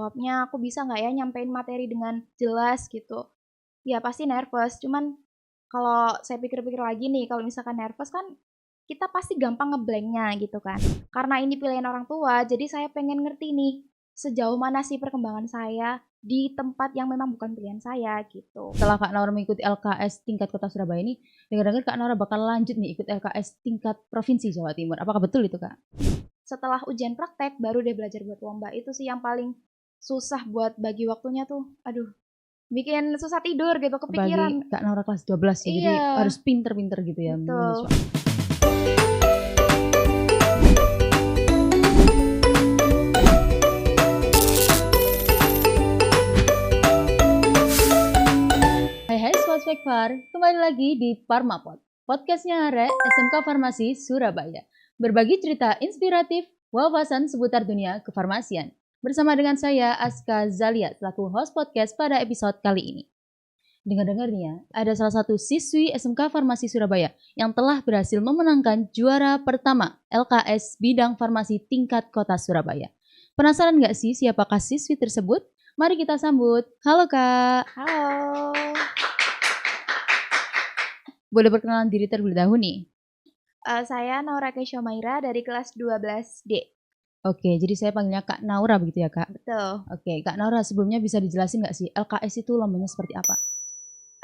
jawabnya, aku bisa nggak ya nyampein materi dengan jelas gitu. Ya pasti nervous, cuman kalau saya pikir-pikir lagi nih, kalau misalkan nervous kan kita pasti gampang nge-blank-nya gitu kan. Karena ini pilihan orang tua, jadi saya pengen ngerti nih, sejauh mana sih perkembangan saya di tempat yang memang bukan pilihan saya gitu. Setelah Kak Naura mengikuti LKS tingkat Kota Surabaya ini, dengar-dengar Kak Naura bakal lanjut nih ikut LKS tingkat Provinsi Jawa Timur. Apakah betul itu, Kak? Setelah ujian praktek baru deh belajar buat lomba. Itu sih yang paling susah buat bagi waktunya tuh. Aduh, bikin susah tidur gitu, Apalagi kepikiran. Kak Naura kelas 12 ya, jadi Iya, harus pinter-pinter gitu ya betul. manage waktu. Hai Sobat Spekfar, kembali lagi di Farmapod, podcastnya Are SMK Farmasi Surabaya. Berbagi cerita inspiratif, wawasan seputar dunia kefarmasian. Bersama dengan saya Aska Zalia selaku host podcast pada episode kali ini. Dengar-dengar nih ya, ada salah satu siswi SMK Farmasi Surabaya yang telah berhasil memenangkan juara pertama LKS Bidang Farmasi tingkat Kota Surabaya. Penasaran nggak sih siapakah siswi tersebut? Mari kita sambut. Halo Kak. Halo. Boleh perkenalan diri terlebih dahulu nih? Saya Naura Keshomaira dari kelas 12D. Oke, jadi saya panggilnya Kak Naura begitu ya Kak? Betul. Oke, Kak Naura sebelumnya bisa dijelasin nggak sih LKS itu lombanya seperti apa?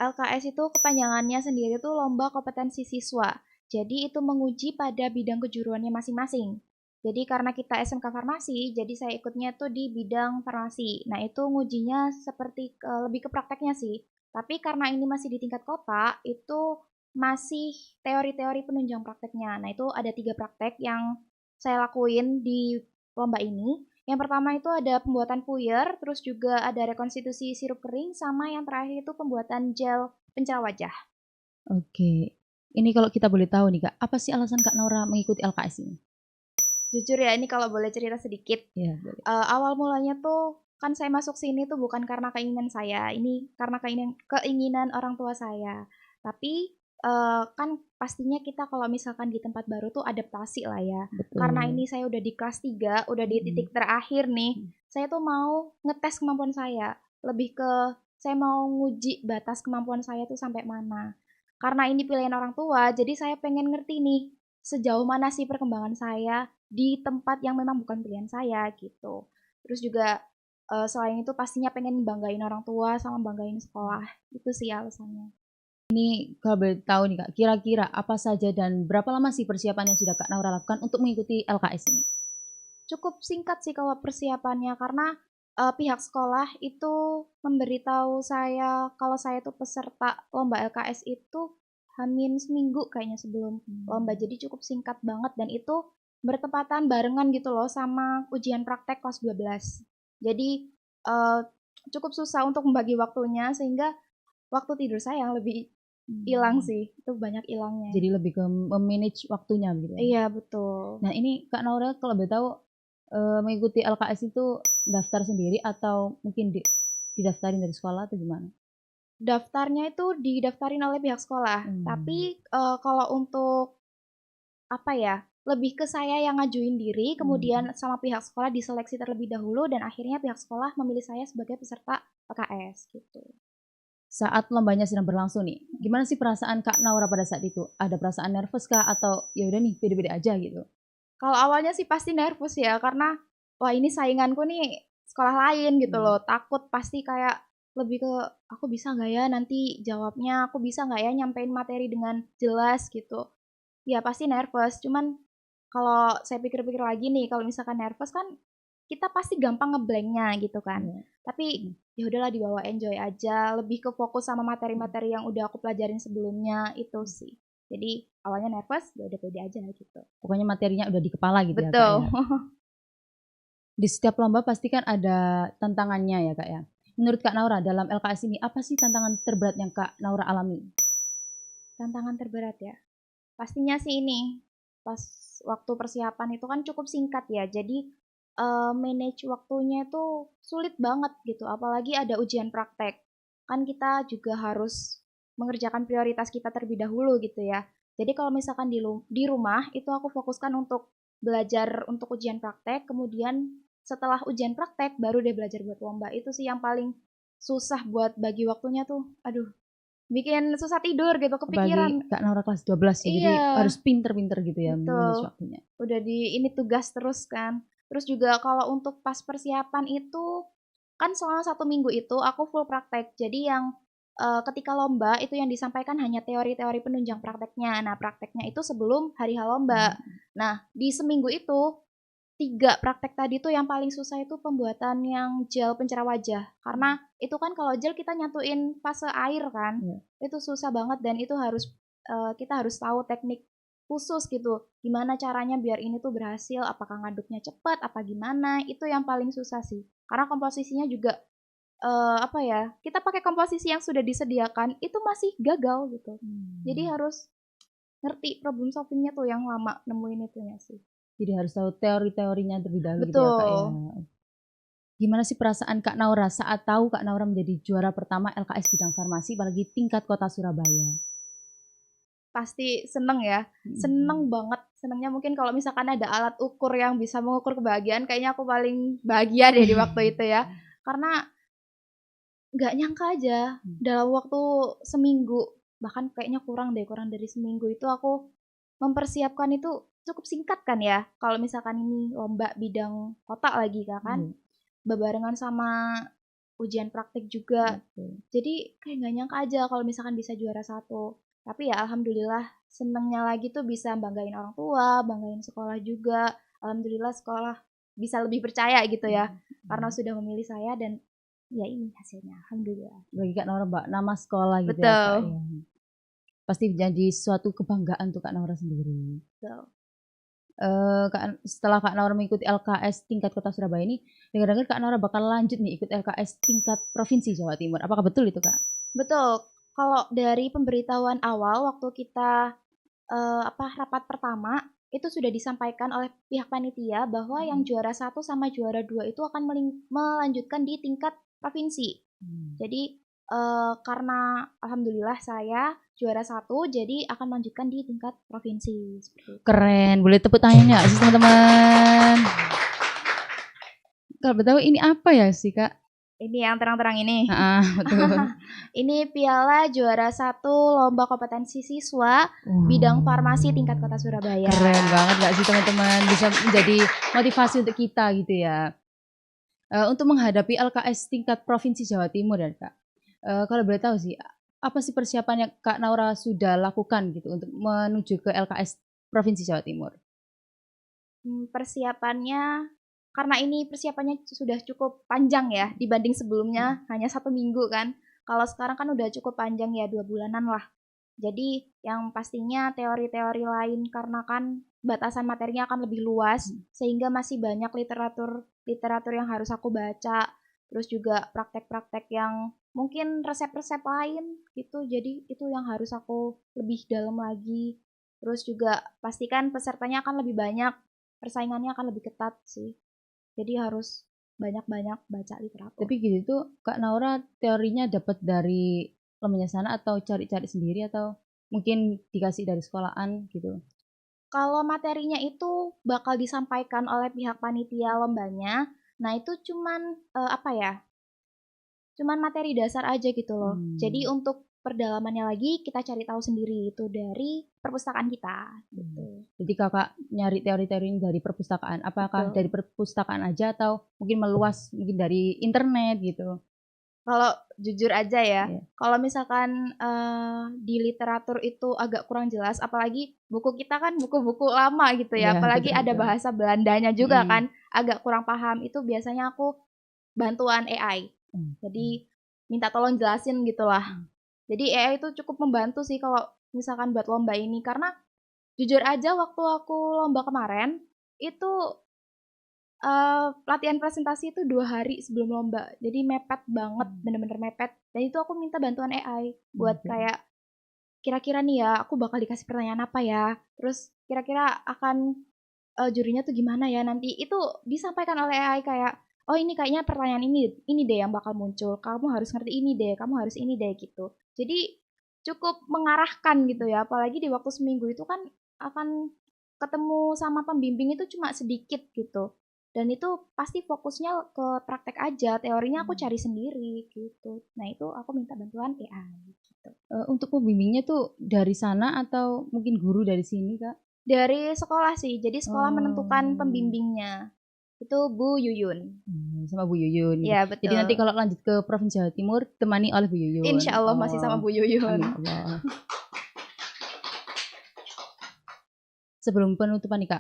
LKS itu kepanjangannya sendiri tuh Lomba Kompetensi Siswa. Jadi itu menguji pada bidang kejuruannya masing-masing. Jadi karena kita SMK Farmasi, jadi saya ikutnya tuh di bidang farmasi. Nah itu ngujinya seperti lebih ke prakteknya sih. Tapi karena ini masih di tingkat kota, itu masih teori-teori penunjang prakteknya. Nah itu ada 3 praktek yang saya lakuin di lomba ini. Yang pertama itu ada pembuatan puyer, terus juga ada rekonstitusi sirup kering, sama yang terakhir itu pembuatan gel pencerah wajah. Oke, ini kalau kita boleh tahu nih Kak, apa sih alasan Kak Naura mengikuti LKS ini? Jujur ya, ini kalau boleh cerita sedikit. Ya, boleh. Awal mulanya tuh kan saya masuk sini tuh bukan karena keinginan saya, ini karena keinginan orang tua saya. Tapi kan pastinya kita kalau misalkan di tempat baru tuh adaptasi lah ya. Karena Betul. ini saya udah di kelas 3, udah di Mhm. titik terakhir nih, Mhm. saya tuh mau ngetes kemampuan saya. Lebih ke saya mau nguji batas kemampuan saya tuh sampai mana. Karena ini pilihan orang tua, jadi saya pengen ngerti nih, sejauh mana sih perkembangan saya di tempat yang memang bukan pilihan saya gitu. Terus juga selain itu pastinya pengen banggain orang tua sama banggain sekolah. Itu sih alasannya. Ini kalau boleh tahu nih Kak, kira-kira apa saja dan berapa lama sih persiapan yang sudah Kak Naura lakukan untuk mengikuti LKS ini? Cukup singkat sih kalau persiapannya karena pihak sekolah itu memberitahu saya kalau saya tuh peserta lomba LKS itu hamin seminggu kayaknya sebelum lomba. Jadi cukup singkat banget dan itu bertepatan barengan gitu loh sama ujian praktek kelas 12. Jadi uh, cukup susah untuk membagi waktunya sehingga waktu tidur saya yang lebih hilang sih. Itu banyak hilangnya. Jadi lebih ke memanage waktunya gitu ya? Iya betul. Nah ini Kak Naura kalau boleh tahu mengikuti LKS itu daftar sendiri atau mungkin didaftarin dari sekolah atau gimana? Daftarnya itu didaftarin oleh pihak sekolah, tapi, kalau untuk, apa ya, lebih ke saya yang ngajuin diri, kemudian sama pihak sekolah diseleksi terlebih dahulu dan akhirnya pihak sekolah memilih saya sebagai peserta LKS, gitu. Saat lombanya sedang berlangsung nih, gimana sih perasaan Kak Naura pada saat itu? Ada perasaan nervous kah atau ya udah nih pede-pede aja gitu? Kalau awalnya sih pasti nervous ya, karena, wah ini sainganku nih sekolah lain gitu loh, takut pasti kayak lebih ke, "Aku bisa nggak ya nanti jawabnya, aku bisa nggak ya nyampein materi dengan jelas?" Gitu. Ya pasti nervous, cuman kalau saya pikir-pikir lagi nih, kalau misalkan nervous kan kita pasti gampang nge-blank-nya gitu kan. Iya. Tapi ya udahlah dibawa enjoy aja, lebih ke fokus sama materi-materi yang udah aku pelajarin sebelumnya itu sih. Jadi awalnya nervous, ya udah pede aja gitu. Pokoknya materinya udah di kepala gitu ya Kak Betul. ya? Di setiap lomba pasti kan ada tantangannya ya Kak ya? Menurut Kak Naura dalam LKS ini apa sih tantangan terberat yang Kak Naura alami? Tantangan terberat ya. Pastinya sih ini, pas waktu persiapan itu kan cukup singkat ya, jadi, manage waktunya itu sulit banget gitu, apalagi ada ujian praktek. Kan kita juga harus mengerjakan prioritas kita terlebih dahulu gitu ya. Jadi kalau misalkan di rumah, itu aku fokuskan untuk belajar untuk ujian praktek, kemudian setelah ujian praktek baru deh belajar buat lomba. Itu sih yang paling susah buat bagi waktunya tuh. Aduh, bikin susah tidur gitu, Apalagi kepikiran. Kak Naura kelas 12 ya, jadi Iya, harus pinter-pinter gitu ya betul. manage waktunya. Udah ini tugas terus kan. Terus juga kalau untuk pas persiapan itu, kan selama 1 minggu itu aku full praktek. Jadi yang ketika lomba itu yang disampaikan hanya teori-teori penunjang prakteknya. Nah, prakteknya itu sebelum hari H lomba. Mhm. Nah, di seminggu itu 3 praktek tadi tuh yang paling susah itu pembuatan yang gel pencerah wajah. Karena itu kan kalau gel kita nyatuin fase air kan. Iya. Itu susah banget dan itu harus kita harus tahu teknik khusus gitu. Gimana caranya biar ini tuh berhasil, apakah ngaduknya cepat apa gimana, itu yang paling susah sih. Karena komposisinya juga apa ya, kita pakai komposisi yang sudah disediakan itu masih gagal gitu. Jadi harus ngerti problem solving-nya tuh yang lama nemuin itunya sih. Jadi harus tahu teori-teorinya terlebih dahulu gitu ya Kak ya. Betul. Gimana sih perasaan Kak Naura saat tahu Kak Naura menjadi juara pertama LKS bidang farmasi apalagi tingkat kota Surabaya? Pasti seneng ya, seneng banget. Senengnya mungkin kalau misalkan ada alat ukur yang bisa mengukur kebahagiaan, kayaknya aku paling bahagia deh di waktu itu ya. Karena nggak nyangka aja dalam waktu seminggu, bahkan kayaknya kurang dari seminggu itu aku mempersiapkan itu cukup singkat kan ya. Kalau misalkan ini lomba bidang kota lagi kan, bebarengan sama ujian praktik juga. Jadi kayak nggak nyangka aja kalau misalkan bisa juara 1. Tapi ya alhamdulillah senengnya lagi tuh bisa banggain orang tua, banggain sekolah juga. Alhamdulillah sekolah bisa lebih percaya gitu ya, karena sudah memilih saya dan ya ini hasilnya, alhamdulillah. Bagi Kak Naura Mbak, nama sekolah gitu ya Kak Betul, ya. Pasti jadi suatu kebanggaan untuk Kak Naura sendiri. betul. Setelah Kak Naura mengikuti LKS tingkat kota Surabaya ini, dengar-dengar Kak Naura bakal lanjut nih ikut LKS tingkat provinsi Jawa Timur. Apakah betul itu Kak? Betul, kalau dari pemberitahuan awal waktu kita rapat pertama, itu sudah disampaikan oleh pihak panitia bahwa yang juara 1 sama juara 2 itu akan melanjutkan di tingkat provinsi. Jadi, karena alhamdulillah saya juara 1, jadi akan melanjutkan di tingkat provinsi, seperti itu. Keren, boleh tepuk tangannya nggak sih teman-teman? Kalau betul ini apa ya sih Kak? Ini yang terang-terang ini. Betul. Ini piala juara 1 lomba kompetensi siswa bidang farmasi tingkat kota Surabaya. Keren banget nggak sih teman-teman? Bisa menjadi motivasi untuk kita gitu ya. Untuk menghadapi LKS tingkat provinsi Jawa Timur ya Kak. Kalau boleh tahu sih, apa sih persiapan yang Kak Naura sudah lakukan gitu untuk menuju ke LKS provinsi Jawa Timur? Persiapannya karena ini persiapannya sudah cukup panjang ya dibanding sebelumnya hanya 1 minggu kan. Kalau sekarang kan udah cukup panjang ya 2 bulanan lah. Jadi yang pastinya teori-teori lain karena kan batasan materinya akan lebih luas sehingga masih banyak literatur yang harus aku baca. Terus juga praktek-praktek yang mungkin resep-resep lain gitu. Jadi itu yang harus aku lebih dalam lagi. Terus juga pastikan pesertanya akan lebih banyak, persaingannya akan lebih ketat sih. Jadi harus banyak-banyak baca literatur. Tapi gitu tuh Kak Naura teorinya dapat dari lembahnya sana atau cari-cari sendiri atau mungkin dikasih dari sekolahan gitu? Kalau materinya itu bakal disampaikan oleh pihak panitia lombanya. Nah, itu cuman cuman materi dasar aja gitu loh. Jadi untuk pendalamannya lagi kita cari tahu sendiri itu dari perpustakaan kita gitu. Jadi Kakak nyari teori-teori ini dari perpustakaan. Apakah Betul. dari perpustakaan aja atau mungkin meluas mungkin dari internet gitu? Kalau jujur aja ya, Iya. kalau misalkan di literatur itu agak kurang jelas, apalagi buku kita kan buku-buku lama gitu ya, Iya, apalagi betul ada betul. bahasa Belandanya juga kan, agak kurang paham. Itu biasanya aku bantuan AI. Jadi minta tolong jelasin gitulah. Jadi AI itu cukup membantu sih kalau misalkan buat lomba ini, karena jujur aja waktu aku lomba kemarin itu latihan presentasi itu 2 hari sebelum lomba. Jadi mepet banget, bener-bener mepet. Dan itu aku minta bantuan AI buat kayak, kira-kira nih ya aku bakal dikasih pertanyaan apa ya, terus kira-kira akan, jurinya tuh gimana ya nanti. Itu disampaikan oleh AI kayak, "Oh ini kayaknya pertanyaan ini deh yang bakal muncul, kamu harus ngerti ini deh, kamu harus ini deh," gitu. Jadi cukup mengarahkan gitu ya, apalagi di waktu seminggu itu kan akan ketemu sama pembimbing itu cuma sedikit gitu. Dan itu pasti fokusnya ke praktek aja, teorinya aku cari sendiri gitu. Nah itu aku minta bantuan AI gitu. Untuk pembimbingnya tuh dari sana atau mungkin guru dari sini, Kak? Dari sekolah sih, jadi sekolah menentukan Oh. pembimbingnya. Itu Bu Yuyun. Sama Bu Yuyun gitu. Iya Jadi nanti betul. kalau lanjut ke Provinsi Jawa Timur temani oleh Bu Yuyun. Insya Allah masih sama Bu Yuyun. Amin Allah. Sebelum penutupan nih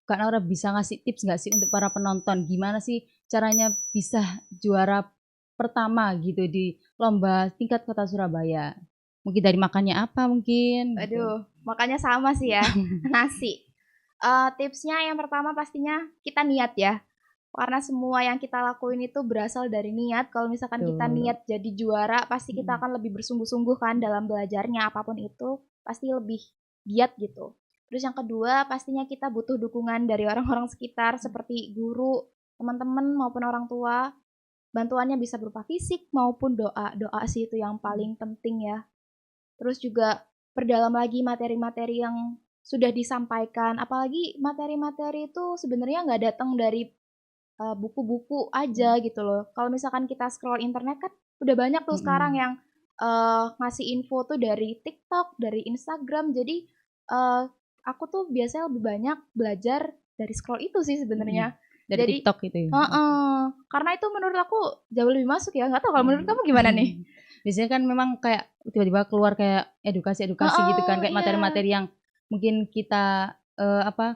Kak Naura bisa ngasih tips nggak sih untuk para penonton gimana sih caranya bisa juara pertama gitu di lomba tingkat kota Surabaya? Mungkin dari makannya apa mungkin? Gitu. Aduh, makanya sama sih ya, nasi. Tipsnya yang pertama pastinya kita niat ya. Karena semua yang kita lakuin itu berasal dari niat. Kalau misalkan kita niat jadi juara, pasti kita akan lebih bersungguh-sungguh kan dalam belajarnya, apapun itu pasti lebih giat gitu. Terus yang kedua, pastinya kita butuh dukungan dari orang-orang sekitar seperti guru, teman-teman maupun orang tua. Bantuannya bisa berupa fisik maupun doa. Doa sih itu yang paling penting ya. Terus juga perdalam lagi materi-materi yang sudah disampaikan. Apalagi materi-materi itu sebenarnya nggak datang dari buku-buku aja gitu loh. Kalau misalkan kita scroll internet kan udah banyak tuh sekarang yang ngasih info tuh dari TikTok, dari Instagram. Jadi aku tuh biasanya lebih banyak belajar dari scroll itu sih sebenarnya. Dari Jadi, TikTok gitu ya. Karena itu menurut aku jauh lebih masuk ya. Nggak tahu kalau menurut kamu gimana nih? Biasanya kan memang kayak tiba-tiba keluar kayak edukasi-edukasi gitu kan, kayak materi-materi yang mungkin kita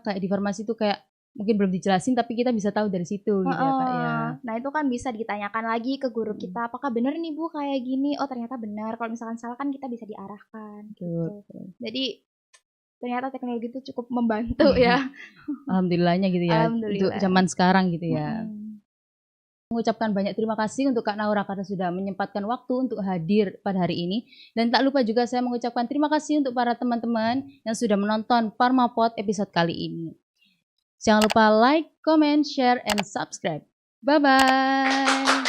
kayak di farmasi itu kayak mungkin belum dijelasin tapi kita bisa tahu dari situ gitu ya Kak ya. Nah itu kan bisa ditanyakan lagi ke guru kita, apakah benar nih Bu kayak gini? Oh ternyata benar, kalau misalkan salah kan kita bisa diarahkan gitu. Jadi ternyata teknologi itu cukup membantu ya. Alhamdulillahnya gitu ya, untuk zaman sekarang gitu ya. Mengucapkan banyak terima kasih untuk Kak Naura karena sudah menyempatkan waktu untuk hadir pada hari ini. Dan tak lupa juga saya mengucapkan terima kasih untuk para teman-teman yang sudah menonton Parmapod episode kali ini. Jangan lupa like, comment, share, and subscribe. Bye-bye.